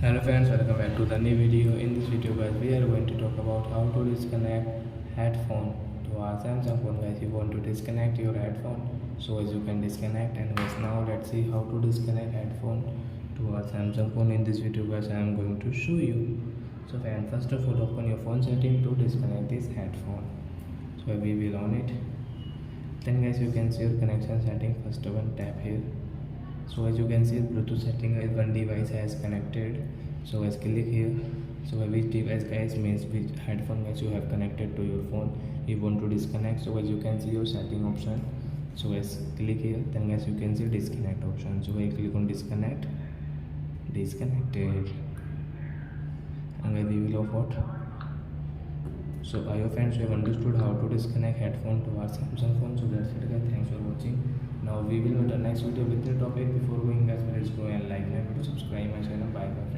Hello friends, welcome back to the new video. In this video guys, we are going to talk about how to disconnect headphone to our Samsung phone. Guys, you want to disconnect your headphone so as you can disconnect. And guys, now let's see how to disconnect headphone to our Samsung phone. In this video guys, I am going to show you. So friend, first of all, open your phone setting to disconnect this headphone. So we will on it. Then guys, you can see your connection setting. First one, tap here. So as you can see, Bluetooth setting is one device has connected. So as click here. So which device guys means which headphone guys you have connected to your phone you want to disconnect. So as you can see your setting option. So as click here, then guys you can see disconnect option. So I click on disconnect, disconnected, and guys we will off out. So I hope friends you have understood how to disconnect headphone to our Samsung phone. So that's it guys, thanks for watching. Now we will meet the next video with the topic. Before going guys, please go and like my video, subscribe my channel. Bye bye.